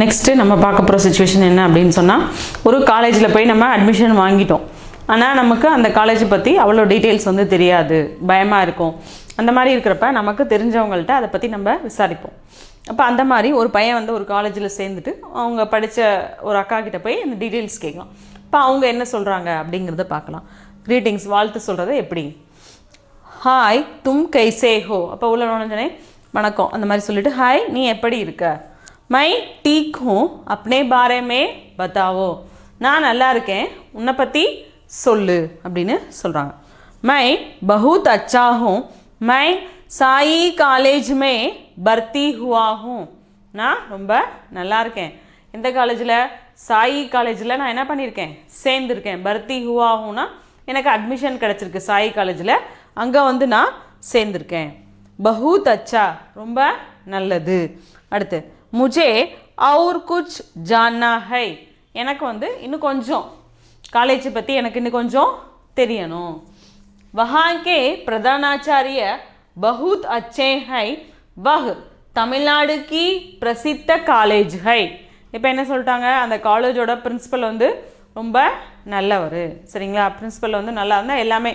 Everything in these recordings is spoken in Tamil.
நெக்ஸ்ட்டு நம்ம பார்க்க போகிற சுச்சுவேஷன் என்ன அப்படின்னு சொன்னால், ஒரு காலேஜில் போய் நம்ம அட்மிஷன் வாங்கிட்டோம். ஆனால் நமக்கு அந்த காலேஜை பற்றி அவ்வளோ டீட்டெயில்ஸ் வந்து தெரியாது, பயமாக இருக்கும். அந்த மாதிரி இருக்கிறப்ப நமக்கு தெரிஞ்சவங்கள்ட்ட அதை பற்றி நம்ம விசாரிப்போம். அப்போ அந்த மாதிரி ஒரு பையன் வந்து ஒரு காலேஜில் சேர்ந்துட்டு அவங்க படித்த ஒரு அக்கா கிட்ட போய் அந்த டீட்டெயில்ஸ் கேட்கலாம். இப்போ அவங்க என்ன சொல்கிறாங்க அப்படிங்கிறத பார்க்கலாம். க்ரீட்டிங்ஸ், வாழ்த்து சொல்கிறது எப்படி? ஹாய் தும் கைசே ஹோ. அப்போ உள்ள நுழைஞ்சனே வணக்கம் அந்த மாதிரி சொல்லிவிட்டு, ஹாய் நீ எப்படி இருக்க? மை டீக் ஹூ அப்னே பாரே மே பத்தாவோ. நான் நல்லா இருக்கேன், உன்னை பற்றி சொல்லு அப்படின்னு சொல்கிறாங்க. மை பஹுத் அச்சா ஹூ, மை சாயி காலேஜ் மே பர்த்தி ஹுவா ஹூ. நான் ரொம்ப நல்லா இருக்கேன். எந்த காலேஜில்? சாயி காலேஜில் நான் என்ன பண்ணியிருக்கேன்? சேர்ந்துருக்கேன். பர்த்தி ஹுவா ஹூனா எனக்கு அட்மிஷன் கிடச்சிருக்கு சாயி காலேஜில், அங்கே வந்து நான் சேர்ந்துருக்கேன். பஹுத் அச்சா ரொம்ப நல்லது. அடுத்து முஜே அவுர் குச் ஜான்னா ஹை. எனக்கு வந்து இன்னும் கொஞ்சம் காலேஜை பற்றி எனக்கு இன்னும் கொஞ்சம் தெரியணும். வஹாங்கே பிரதானாச்சாரிய பஹுத் அச்சே ஹை, வஹ் தமிழ்நாடு கி பிரசித்த காலேஜ் ஹை. இப்போ என்ன சொல்லிட்டாங்க? அந்த காலேஜோட பிரின்சிபல் வந்து ரொம்ப நல்லவர். சரிங்களா? பிரின்சிபல் வந்து நல்லா இருந்தால் எல்லாமே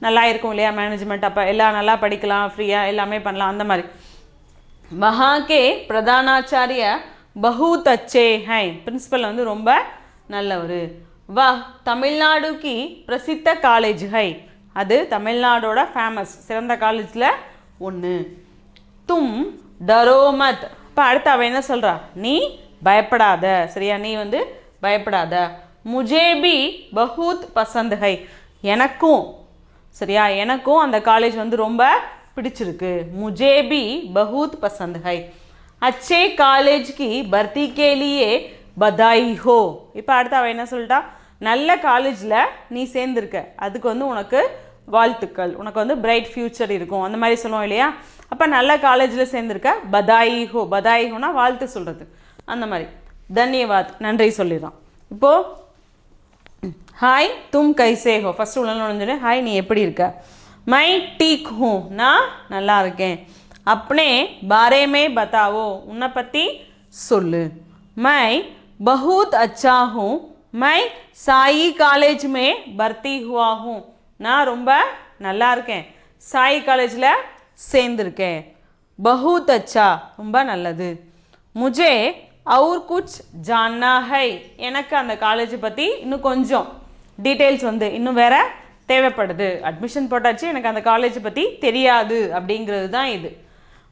நல்லா இருக்கும் இல்லையா? மேனேஜ்மெண்ட் அப்போ எல்லாம் நல்லா படிக்கலாம், ஃப்ரீயாக எல்லாமே பண்ணலாம். அந்த மாதிரி வஹாங்கே பிரதானாச்சாரிய பஹுத் அச்சே ஹை, பிரின்சிபல் வந்து ரொம்ப நல்லவர். வஹ் தமிழ்நாடு கி பிரசித்த காலேஜ் ஹை, அது தமிழ்நாடோட ஃபேமஸ் சிறந்த காலேஜில் ஒன்று. தும் டரோ மத். இப்போ அடுத்து அவன் என்ன சொல்கிறா? நீ பயப்படாத. சரியா? நீ வந்து பயப்படாத. முஜே பி பஹுத் பசந்த் ஹை, எனக்கும் சரியா எனக்கும் அந்த காலேஜ் வந்து ரொம்ப பிடிச்சிருக்கு. முஜே பி பஹுத் பசந்த் ஹை. அச்சே காலேஜ் கி பர்த்தி கே லியே பதாய் ஹோ. இப்போ அடுத்து அவன் என்ன சொல்லிட்டா? நல்ல காலேஜில் நீ சேர்ந்துருக்க, அதுக்கு வந்து உனக்கு வாழ்த்துக்கள், உனக்கு வந்து பிரைட் ஃப்யூச்சர் இருக்கும் அந்த மாதிரி சொல்லுவோம் இல்லையா? அப்போ நல்ல காலேஜில் சேர்ந்துருக்க, பதாய் ஹோ. பதாய் ஹோனா வாழ்த்து சொல்கிறது, அந்த மாதிரி. தன்யவாத், நன்றி சொல்லிடுறான். இப்போது ஹாய் தும் கைசே ஹோ. ஃபஸ்ட்டு உள்ள நுழைஞ்சோடனே ஹாய் நீ எப்படி இருக்க? மை டீக் ஹூ, நான் நல்லா இருக்கேன். அப்னே பாரே மே பத்தாவோ, உன்னை பற்றி சொல்லு. மை பஹுத் அச்சா ஹூ, மை சாயி காலேஜ் மே பர்த்தி ஹுவா ஹூ. நான் ரொம்ப நல்லா இருக்கேன், சாயி காலேஜில் சேர்ந்துருக்கேன். பஹுத் அச்சா ரொம்ப நல்லது. முஜே அவுர் குச் ஜான்னா ஹை, எனக்கு அந்த காலேஜை பற்றி இன்னும் கொஞ்சம் டீட்டெயில்ஸ் வந்து இன்னும் வேற தேவைப்படுது. அட்மிஷன் போட்டாச்சு, எனக்கு அந்த காலேஜை பற்றி தெரியாது அப்படிங்கிறது தான் இது.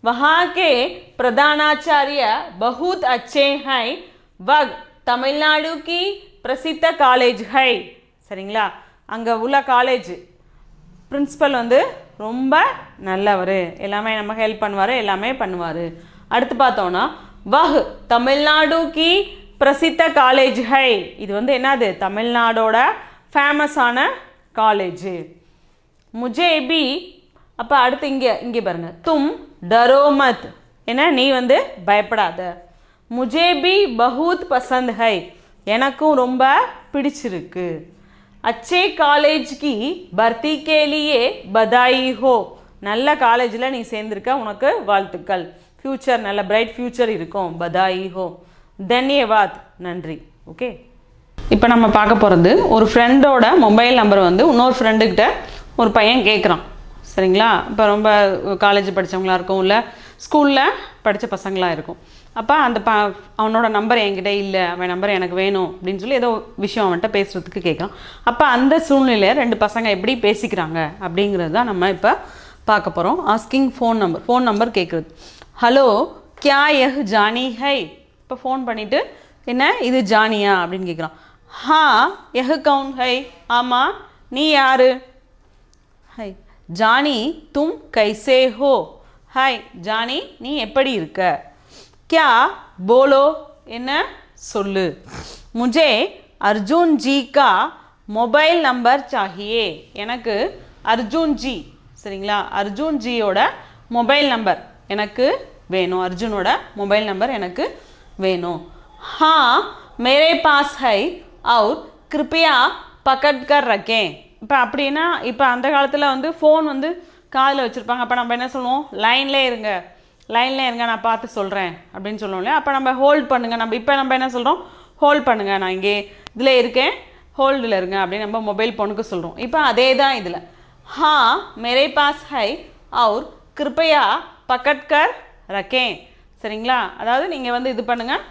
வஹாங்கே பிரதானாச்சாரிய பஹுத் அச்சே ஹை, வக் தமிழ்நாடு கி பிரசித்த காலேஜ் ஹை. சரிங்களா? அங்கே உள்ள காலேஜ் பிரின்சிபல் வந்து ரொம்ப நல்லவர், எல்லாமே நம்ம ஹெல்ப் பண்ணுவார், எல்லாமே பண்ணுவார். அடுத்து பார்த்தோன்னா வஹ் தமிழ்நாடு கி பிரசித்த காலேஜ் ஹை, இது வந்து என்னது? தமிழ்நாடோட ஃபேமஸான காலேஜ். முஜே பி, அப்போ அடுத்து இங்கே பாருங்க, தும் டரோ மத், ஏன்னா நீ வந்து பயப்படாத. முஜே பி பஹுத் பசந்த் ஹை, எனக்கும் ரொம்ப பிடிச்சிருக்கு. அச்சே காலேஜ் கி பர்த்தி கே லியே பதாய் ஹோ, நல்ல காலேஜில் நீ சேர்ந்துருக்க, உனக்கு வாழ்த்துக்கள், ஃப்யூச்சர் நல்ல பிரைட் ஃப்யூச்சர் இருக்கும். பதாய் ஹோ. தன்யவாத், நன்றி. ஓகே, இப்போ நம்ம பார்க்க போகிறது ஒரு ஃப்ரெண்டோட மொபைல் நம்பர் வந்து இன்னொரு ஃப்ரெண்டுக்கிட்ட ஒரு பையன் கேட்குறான். சரிங்களா? இப்போ ரொம்ப காலேஜ் படித்தவங்களாக இருக்கும், இல்லை ஸ்கூலில் படித்த பசங்களாக இருக்கும். அப்போ அந்த அவனோட நம்பர் என்கிட்ட இல்லை, அவன் நம்பர் எனக்கு வேணும் அப்படின்னு சொல்லி ஏதோ விஷயம் அவன்கிட்ட பேசுகிறதுக்கு கேட்குறான். அப்போ அந்த சூழ்நிலையில் ரெண்டு பசங்க எப்படி பேசிக்கிறாங்க அப்படிங்கிறது தான் நம்ம இப்போ பார்க்க போகிறோம். ஆஸ்கிங் ஃபோன் நம்பர் கேட்குறது. ஹலோ கியா யஹ் ஜானி ஹை. இப்போ ஃபோன் பண்ணிவிட்டு, என்ன இது ஜானியா அப்படின்னு கேட்குறான். ஹா யஹ் கவுன் ஹை, ஆமாம் நீ யார்? ஹை ஜானி தும் கைசே ஹோ. ஹாய் ஜானி நீ எப்படி இருக்க? கியா போலோ, என்ன சொல்லு. முஜே அர்ஜுன் ஜி கா மொபைல் நம்பர் சாஹியே, எனக்கு அர்ஜுன் ஜி, சரிங்களா, அர்ஜுன் ஜியோட மொபைல் நம்பர் எனக்கு வேணும், அர்ஜுனோட மொபைல் நம்பர் எனக்கு வேணும். ஹா மேரே பாஸ் ஹை அவுர் கிருப்பையா பக்கட் கர் ரக்கேன். இப்போ அப்படின்னா, இப்போ அந்த காலத்தில் வந்து ஃபோன் வந்து காதில் வச்சுருப்பாங்க, அப்போ நம்ம என்ன சொல்லுவோம்? லைன்லே இருங்க லைனில் இருங்க நான் பார்த்து சொல்கிறேன் அப்படின்னு சொல்லுவோம் இல்லையா. அப்போ நம்ம ஹோல்ட் பண்ணுங்கள். நம்ம என்ன சொல்கிறோம், ஹோல்ட் பண்ணுங்கள், நான் இங்கே இதில் இருக்கேன், ஹோல்டில் இருங்க அப்படின்னு நம்ம மொபைல் ஃபோனுக்கு சொல்கிறோம். இப்போ அதே தான் இதில் हाँ मेरे पास है और कृपया पकड़ कर रखें. சரிங்களா, அதாவது நீங்கள் வந்து இது பண்ணுங்கள்,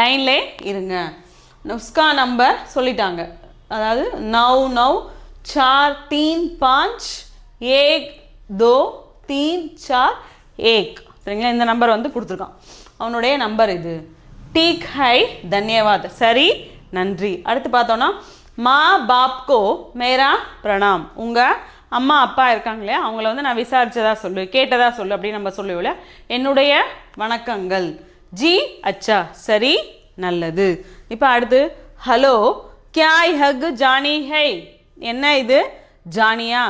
லைன்லே இருங்க. உஸ்கா நம்பர் சொல்லிட்டாங்க, அதாவது 99451 சரிங்களா, இந்த நம்பர் வந்து கொடுத்துருக்கான், அவனுடைய நம்பர் இது. டீக் ஹை தன்யவாத், சரி நன்றி. அடுத்து பார்த்தோன்னா மா பாப்கோ மேரா பிரணாம், உங்கள் அம்மா அப்பா இருக்காங்க இல்லையா, அவங்கள வந்து நான் விசாரிச்சதா சொல்லு, கேட்டதா சொல்லு அப்படின்னு நம்ம சொல்லுவோம்ல, என்னுடைய வணக்கங்கள். ஜி அச்சா, சரி நல்லது. இப்போ அடுத்து ஹலோ क्या यह जानी है, என்ன இது ஜானியா.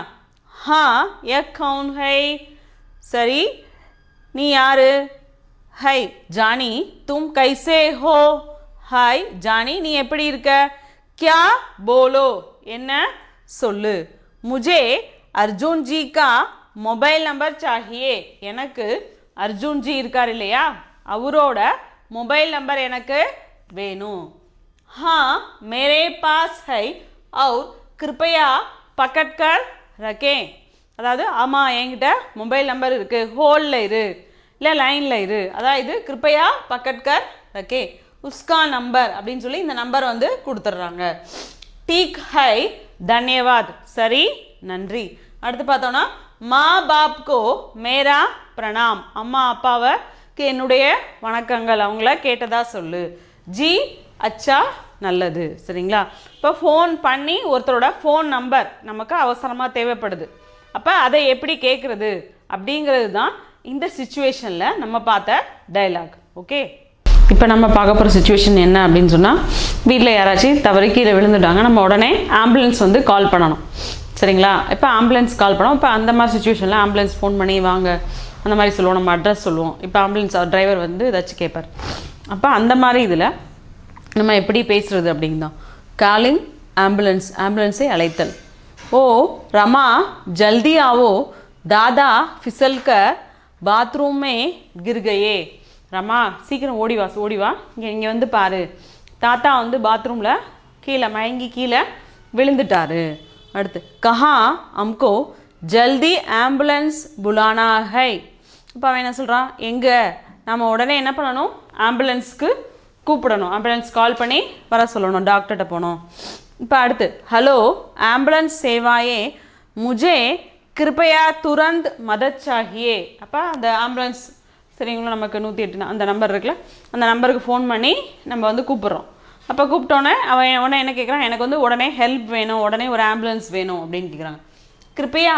हाँ यह कौन है, சரி நீ யாரு. ஹை ஜானி தும் கைசே ஹோ, ஹாய் ஜானி நீ எப்படி இருக்க. क्या बोलो, என்ன சொல்லு. मुझे अर्जुन जी का मोबाइल नंबर चाहिए, எனக்கு அர்ஜுன் ஜி இருக்கார் இல்லையா, அவரோட மொபைல் நம்பர் எனக்கு வேணும். हाँ मेरे पास है और कृपया पकड़ कर रखें, அதாவது ஆமாம் என்கிட்ட மொபைல் நம்பர் இருக்குது, ஹோல்டில் இரு இல்லை லைனில் இரு, அதாவது இது கிருப்பையா பக்கட்கர் ரக்கே உஸ்கா நம்பர் அப்படின்னு சொல்லி இந்த நம்பர் வந்து கொடுத்துட்றாங்க. டீக் ஹை தன்யவாத், சரி நன்றி. அடுத்து பார்த்தோன்னா மா பாப்கோ மேரா பிரணாம், அம்மா அப்பாவுக்கு என்னுடைய வணக்கங்கள், அவங்கள கேட்டதா சொல்லு. ஜி அச்சா நல்லது. சரிங்களா, இப்போ ஃபோன் பண்ணி ஒருத்தரோட ஃபோன் நம்பர் நமக்கு அவசரமாக தேவைப்படுது, அப்போ அதை எப்படி கேட்குறது அப்படிங்கிறது தான் இந்த சிச்சுவேஷனில் நம்ம பார்த்த டைலாக். ஓகே, இப்போ நம்ம பார்க்க போகிற சிச்சுவேஷன் என்ன அப்படின்னு சொன்னால், வீட்டில் யாராச்சும் தவறி கீழே விழுந்துட்டாங்க, நம்ம உடனே ஆம்புலன்ஸ் வந்து கால் பண்ணணும். சரிங்களா, இப்போ ஆம்புலன்ஸ் கால் பண்ணோம். இப்போ அந்த மாதிரி சிச்சுவேஷனில் ஆம்புலன்ஸ் ஃபோன் பண்ணி வாங்க அந்த மாதிரி சொல்லுவோம், நம்ம அட்ரஸ் சொல்லுவோம். இப்போ ஆம்புலன்ஸ் டிரைவர் வந்து ஏதாச்சும் கேட்பார். அப்போ அந்த மாதிரி இதில் நம்ம எப்படி பேசுகிறது அப்படிங்தான். காலிங் ஆம்புலன்ஸ், ஆம்புலன்ஸை அழைத்தல். ஓ रमा जल्दी आओ, दादा फिसल कर बाथरूम में गिर गए. रमा சீக்கிரம் ஓடி வா இங்கே வந்து பாரு, தாத்தா வந்து பாத்ரூமில் கீழே மயங்கி கீழே விழுந்துட்டாரு. அடுத்து கஹா அம்கோ ஜல்தி ஆம்புலன்ஸ் புலானா ஹை. இப்போ அவன் என்ன சொல்கிறான், எங்கே நம்ம உடனே என்ன பண்ணணும், ஆம்புலன்ஸ்க்கு கூப்பிடணும், ஆம்புலன்ஸ் கால் பண்ணி வர சொல்லணும், டாக்டர்கிட்ட போகணும். இப்போ அடுத்து ஹலோ ஆம்புலன்ஸ் சேவாயே முझे कृपया तुरंत मदद चाहिए. அப்போ அந்த ஆம்புலன்ஸ் சரிங்களா, நமக்கு 108 அந்த நம்பர் இருக்குல்ல, அந்த நம்பருக்கு ஃபோன் பண்ணி நம்ம வந்து கூப்பிட்றோம். அப்போ கூப்பிட்டோன்னே அவன் உடனே என்ன கேட்குறான், எனக்கு வந்து உடனே ஹெல்ப் வேணும், உடனே ஒரு ஆம்புலன்ஸ் வேணும் அப்படின்னு கேட்குறாங்க. கிருப்பையா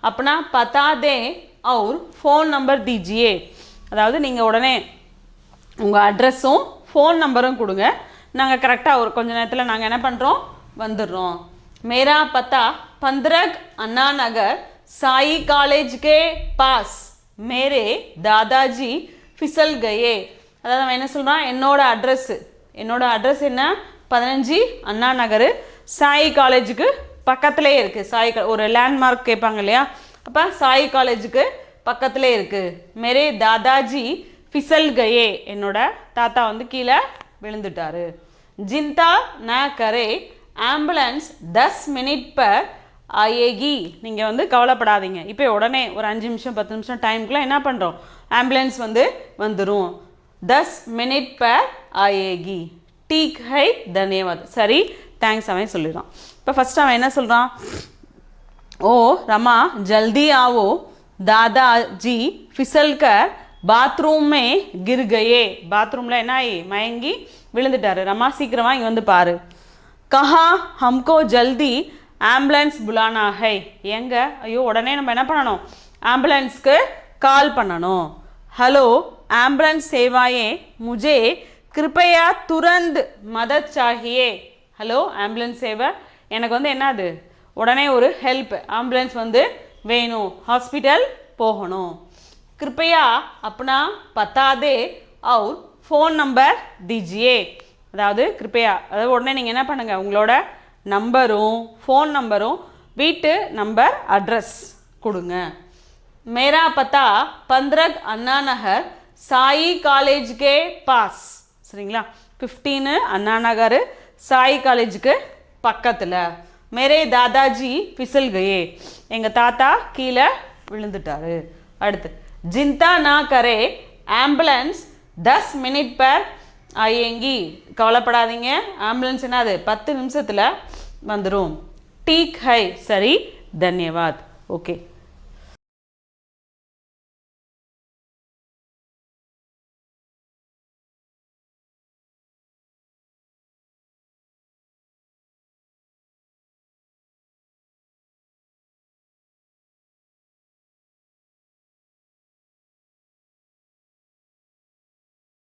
அப்பனா பத்தா தே அவுர் ஃபோன் நம்பர் தீஜியே, அதாவது நீங்கள் உடனே உங்கள் அட்ரஸும் ஃபோன் நம்பரும் கொடுங்க, நாங்கள் கரெக்டாக ஒரு கொஞ்ச நேரத்தில் நாங்கள் என்ன பண்ணுறோம் வந்துடுறோம். मेरा पता 15 अन्ना नगर साई कॉलेज के पास मेरे दादाजी फिसल गए. அதாவது அவன் என்ன சொல்கிறான், என்னோட அட்ரஸ் என்ன 15 அண்ணா நகர் சாய் காலேஜுக்கு பக்கத்திலே இருக்குது. சாய் ஒரு லேண்ட்மார்க் கேட்பாங்க இல்லையா, அப்போ சாய் காலேஜுக்கு பக்கத்திலே இருக்குது. மேரே தாதாஜி ஃபிசல் கயே, என்னோட தாத்தா வந்து கீழே விழுந்துட்டாரு. ஜிந்தா ந கரே ஆம்புலன்ஸ் 10 மினிட் பர் ஆயேகி. நீங்கள் வந்து கவலைப்படாதீங்க, இப்போ உடனே ஒரு 5 நிமிஷம் 10 நிமிஷம் டைமுக்குள்ளே என்ன பண்ணுறோம், ஆம்புலன்ஸ் வந்து வந்துடும். 10 மினிட் பர் ஆயேகி. டீக் ஹை தன்யவாத், சரி தேங்க்ஸ் அவன் சொல்லிடுறான். இப்போ ஃபஸ்ட்டு அவன் என்ன சொல்கிறான், ஓ रमा जल्दी आओ, दादाजी फिसल कर बाथरूम में गिर गए. பாத்ரூமில் என்ன ஆகி மயங்கி விழுந்துட்டாரு. रमा சீக்கிரமா இங்கே வந்து பாரு. கஹா ஹம்கோ ஜல்தி ஆம்புலன்ஸ் புலானா ஹை, எங்க ஐயோ உடனே நம்ம என்ன பண்ணணும், ஆம்புலன்ஸ்க்கு கால் பண்ணணும். ஹலோ ஆம்புலன்ஸ் சேவாயே முझे कृपया तुरंत मदद चाहिए. ஹலோ ஆம்புலன்ஸ் சேவை, எனக்கு வந்து என்னது உடனே ஒரு ஹெல்ப், ஆம்புலன்ஸ் வந்து வேணும், ஹாஸ்பிட்டல் போகணும். கிருப்பையா அப்பனா பத்தாதே அவுர் ஃபோன் நம்பர் தீஜியே. அதாவது கிருப்பையா, அதாவது உடனே நீங்கள் என்ன பண்ணுங்கள், உங்களோட நம்பரும் ஃபோன் நம்பரும் வீட்டு நம்பர் அட்ரஸ் கொடுங்க. मेरा पता 15 अन्ना नगर साई कॉलेज के पास சரிங்களா 15 अन्ना नगर साई कॉलेज के பக்கத்துல मेरे दादाजी फिसल गए எங்க தாத்தா கீழே விழுந்துட்டாரு அடுத்து चिंता ना करे एम्बुलेंस 10 मिनट पर आएंगी கவலைப்படாதீங்க ஆம்புலன்ஸ் என்னது 10 நிமிஷத்துல வந்துரும் ठीक है சரி धन्यवाद ओके